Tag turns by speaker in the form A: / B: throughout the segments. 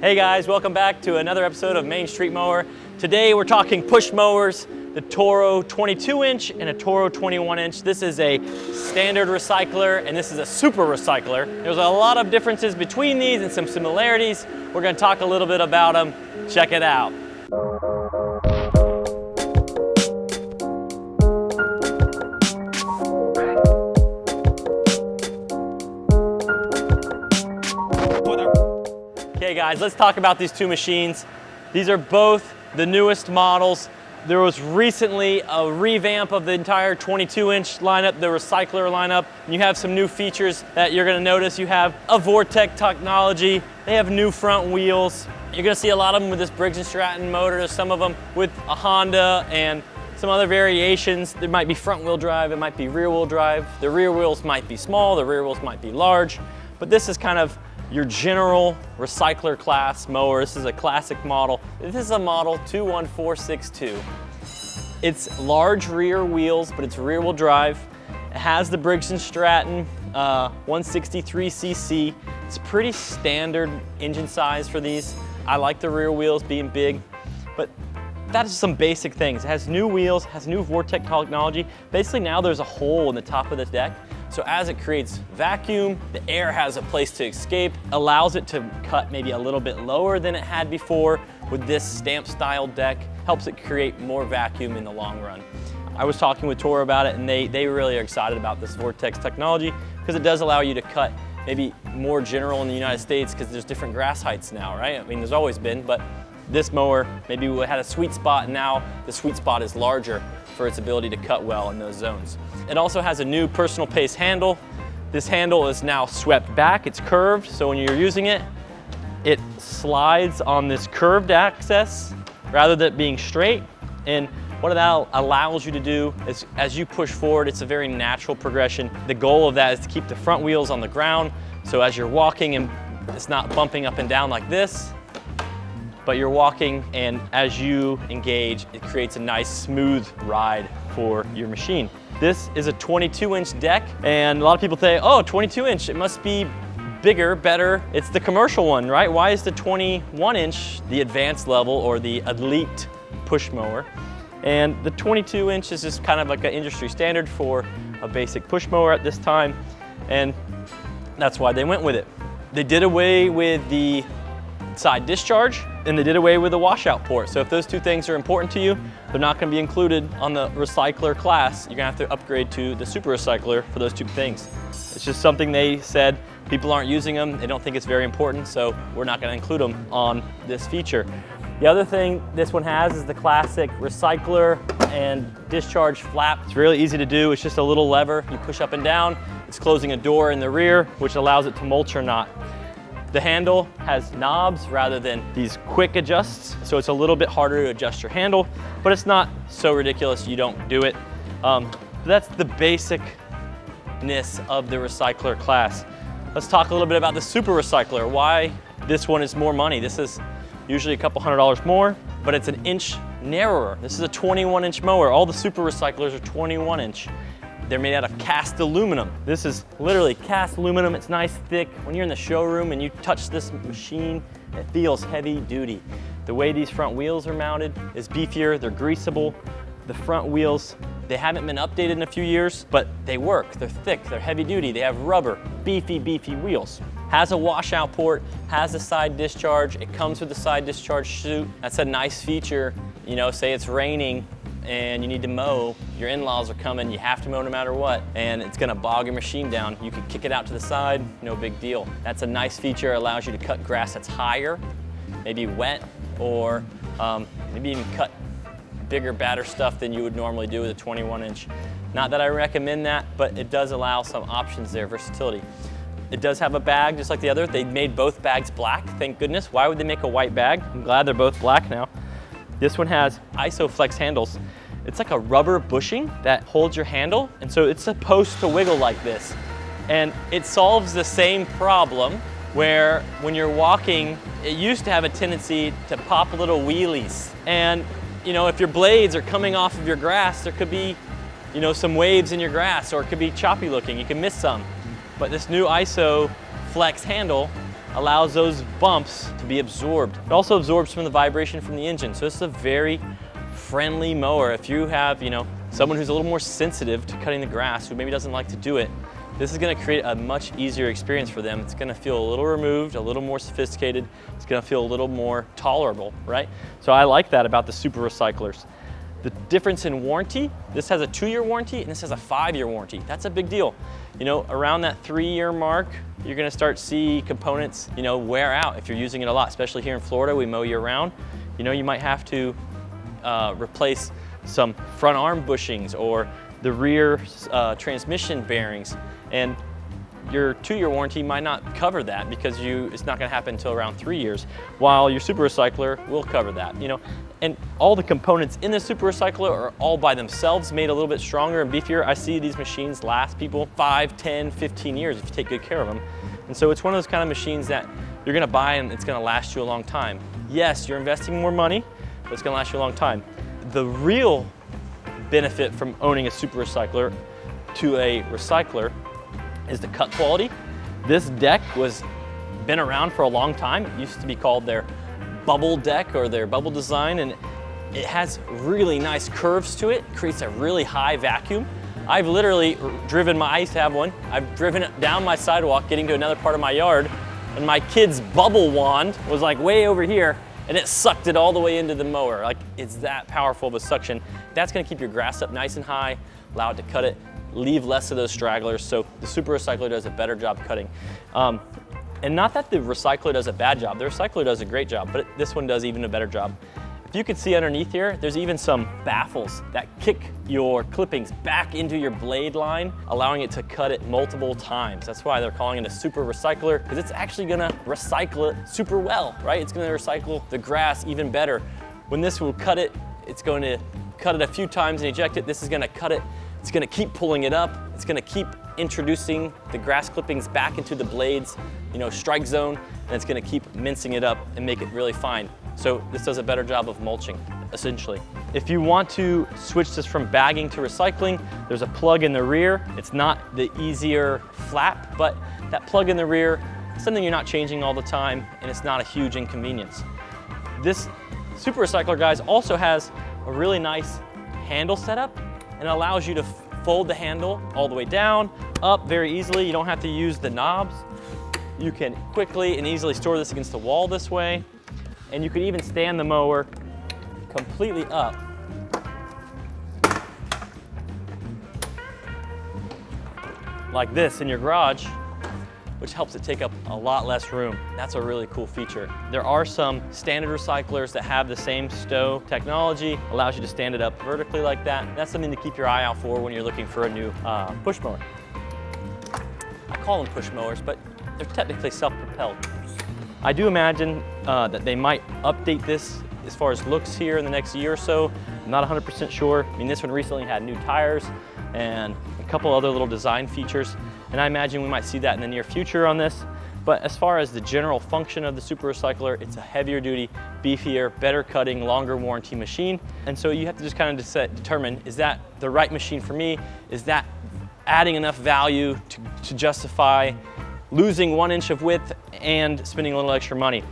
A: Hey guys, welcome back to another episode of Main Street Mower. Today we're talking push mowers, the TORO 22-inch and a TORO 21-inch. This is a standard recycler and this is a super recycler. There's a lot of differences between these and some similarities. We're going to talk a little bit about them. Check it out. Okay guys, let's talk about these two machines. These are both the newest models. There was recently a revamp of the entire 22-inch lineup, the recycler lineup. You have some new features that you're gonna notice. You have a Vortex Technology. They have new front wheels. You're gonna see a lot of them with this Briggs & Stratton motor. There's some of them with a Honda and some other variations. There might be front wheel drive, it might be rear wheel drive. The rear wheels might be small, the rear wheels might be large, but this is kind of your general recycler class mower. This is a classic model. This is a model 21462. It's large rear wheels, but it's rear wheel drive. It has the Briggs & Stratton 163cc. It's pretty standard engine size for these. I like the rear wheels being big, but that's some basic things. It has new wheels, has new Vortex technology. Basically now there's a hole in the top of the deck. So as it creates vacuum, the air has a place to escape, allows it to cut maybe a little bit lower than it had before with this stamp style deck, helps it create more vacuum in the long run. I was talking with Toro about it and they really are excited about this Vortex technology because it does allow you to cut maybe more general in the United States because there's different grass heights now, right? I mean, there's always been, but this mower, maybe we had a sweet spot and now the sweet spot is larger for its ability to cut well in those zones. It also has a new personal pace handle. This handle is now swept back, it's curved, so when you're using it, it slides on this curved axis rather than being straight. And what that allows you to do is as you push forward, it's a very natural progression. The goal of that is to keep the front wheels on the ground, so as you're walking and it's not bumping up and down like this, but you're walking and as you engage, it creates a nice smooth ride for your machine. This is a 22-inch deck and a lot of people say, oh, 22-inch, it must be bigger, better. It's the commercial one, right? Why is the 21-inch the advanced level or the elite push mower? And the 22-inch is just kind of like an industry standard for a basic push mower at this time, and that's why they went with it. They did away with the side discharge and they did away with the washout port. So if those two things are important to you, they're not going to be included on the recycler class. You're going to have to upgrade to the super recycler for those two things. It's just something they said, people aren't using them, they don't think it's very important, so we're not going to include them on this feature. The other thing this one has is the classic recycler and discharge flap. It's really easy to do. It's just a little lever. You push up and down. It's closing a door in the rear, which allows it to mulch or not. The handle has knobs rather than these quick adjusts, so it's a little bit harder to adjust your handle, but it's not so ridiculous you don't do it. That's the basicness of the recycler class. Let's talk a little bit about the super recycler, why this one is more money. This is usually a couple $100 more, but it's an inch narrower. This is a 21-inch mower. All the super recyclers are 21-inch. They're made out of cast aluminum. This is literally cast aluminum. It's nice, thick. When you're in the showroom and you touch this machine, it feels heavy duty. The way these front wheels are mounted is beefier, they're greasable. The front wheels, they haven't been updated in a few years, but they work. They're thick, they're heavy duty. They have rubber, beefy wheels. Has a washout port, has a side discharge. It comes with a side discharge chute. That's a nice feature. You know, say it's raining and you need to mow, your in-laws are coming, you have to mow no matter what, and it's gonna bog your machine down. You can kick it out to the side, no big deal. That's a nice feature, allows you to cut grass that's higher, maybe wet, or maybe even cut bigger, badder stuff than you would normally do with a 21-inch. Not that I recommend that, but it does allow some options there, versatility. It does have a bag just like the other. They made both bags black, thank goodness. Why would they make a white bag? I'm glad they're both black now. This one has ISOFlex handles. It's like a rubber bushing that holds your handle, and so it's supposed to wiggle like this. And it solves the same problem where when you're walking, it used to have a tendency to pop little wheelies. And you know, if your blades are coming off of your grass, there could be, you know, some waves in your grass, or it could be choppy looking, you can miss some. But this new ISOFlex handle allows those bumps to be absorbed. It also absorbs some of the vibration from the engine. So this is a very friendly mower. If you have, someone who's a little more sensitive to cutting the grass, who maybe doesn't like to do it, this is gonna create a much easier experience for them. It's gonna feel a little removed, a little more sophisticated. It's gonna feel a little more tolerable, right? So I like that about the Super Recyclers. The difference in warranty, this has a 2-year warranty and this has a 5-year warranty. That's a big deal. Around that 3-year mark, you're gonna start see components, wear out if you're using it a lot, especially here in Florida, we mow year round. You might have to replace some front arm bushings or the rear transmission bearings. And your 2-year warranty might not cover that because it's not gonna happen until around 3 years, while your Super Recycler will cover that. And all the components in the Super Recycler are all by themselves made a little bit stronger and beefier. I see these machines last people 5, 10, 15 years if you take good care of them. And so it's one of those kind of machines that you're gonna buy and it's gonna last you a long time. Yes, you're investing more money, but it's gonna last you a long time. The real benefit from owning a Super Recycler to a recycler is the cut quality. This deck been around for a long time. It used to be called their bubble deck or their bubble design, and it has really nice curves to it. It creates a really high vacuum. I've literally I used to have one. I've driven it down my sidewalk getting to another part of my yard, and my kid's bubble wand was like way over here, and it sucked it all the way into the mower. Like, it's that powerful of a suction. That's gonna keep your grass up nice and high, allow it to cut it, leave less of those stragglers. So the Super Recycler does a better job cutting. And not that the Recycler does a bad job, the Recycler does a great job, but this one does even a better job. If you can see underneath here, there's even some baffles that kick your clippings back into your blade line, allowing it to cut it multiple times. That's why they're calling it a Super Recycler, because it's actually gonna recycle it super well, right? It's gonna recycle the grass even better. When this will cut it, it's going to cut it a few times and eject it. This is gonna cut it. It's gonna keep pulling it up. It's gonna keep introducing the grass clippings back into the blades, strike zone, and it's gonna keep mincing it up and make it really fine. So this does a better job of mulching, essentially. If you want to switch this from bagging to recycling, there's a plug in the rear. It's not the easier flap, but that plug in the rear is something you're not changing all the time, and it's not a huge inconvenience. This Super Recycler, guys, also has a really nice handle setup, and allows you to fold the handle all the way down, up very easily. You don't have to use the knobs. You can quickly and easily store this against the wall this way. And you could even stand the mower completely up. Like this in your garage, which helps it take up a lot less room. That's a really cool feature. There are some standard recyclers that have the same stow technology, allows you to stand it up vertically like that. That's something to keep your eye out for when you're looking for a new push mower. I call them push mowers, but they're technically self-propelled. I do imagine that they might update this as far as looks here in the next year or so. I'm not 100% sure. I mean, this one recently had new tires and a couple other little design features, and I imagine we might see that in the near future on this. But as far as the general function of the Super Recycler, it's a heavier duty, beefier, better cutting, longer warranty machine. And so you have to just kind of determine, is that the right machine for me? Is that adding enough value to justify losing 1 inch of width and spending a little extra money?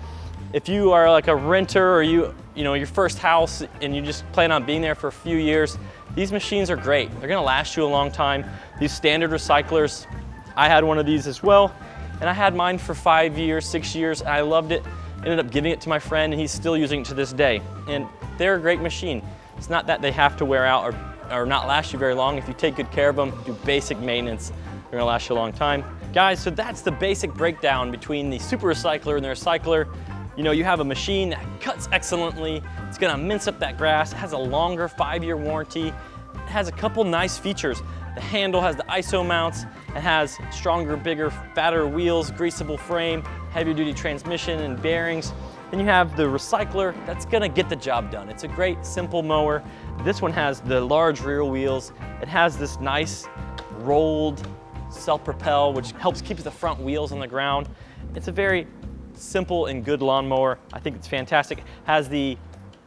A: If you are like a renter or your first house and you just plan on being there for a few years, these machines are great. They're gonna last you a long time. These standard recyclers, I had one of these as well, and I had mine for 5 years, 6 years, and I loved it. Ended up giving it to my friend, and he's still using it to this day. And they're a great machine. It's not that they have to wear out or not last you very long. If you take good care of them, do basic maintenance, they're gonna last you a long time. Guys, so that's the basic breakdown between the Super Recycler and the Recycler. You have a machine that cuts excellently. It's gonna mince up that grass. It has a longer 5-year warranty. It has a couple nice features. The handle has the ISO mounts. It has stronger, bigger, fatter wheels, greasable frame, heavier duty transmission and bearings. Then you have the Recycler that's gonna get the job done. It's a great, simple mower. This one has the large rear wheels. It has this nice rolled self-propel, which helps keep the front wheels on the ground. It's a very simple and good lawnmower. I think it's fantastic. It has the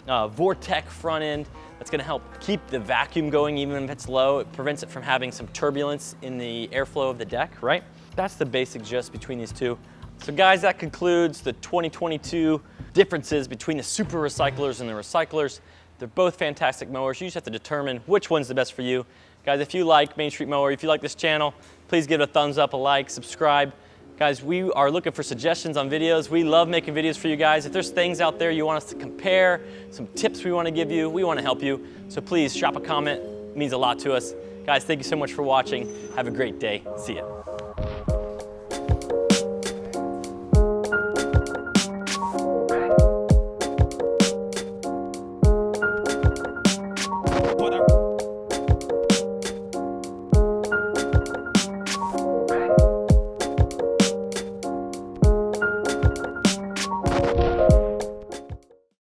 A: Vortex front end that's gonna help keep the vacuum going even if it's low. It prevents it from having some turbulence in the airflow of the deck, right? That's the basic gist between these two. So guys, that concludes the 2022 differences between the super recyclers and the recyclers. They're both fantastic mowers. You just have to determine which one's the best for you. Guys, if you like Main Street Mower, if you like this channel, please give it a thumbs up, a like, subscribe. Guys, we are looking for suggestions on videos. We love making videos for you guys. If there's things out there you want us to compare, some tips we want to give you, we want to help you. So please drop a comment. It means a lot to us. Guys, thank you so much for watching. Have a great day. See ya.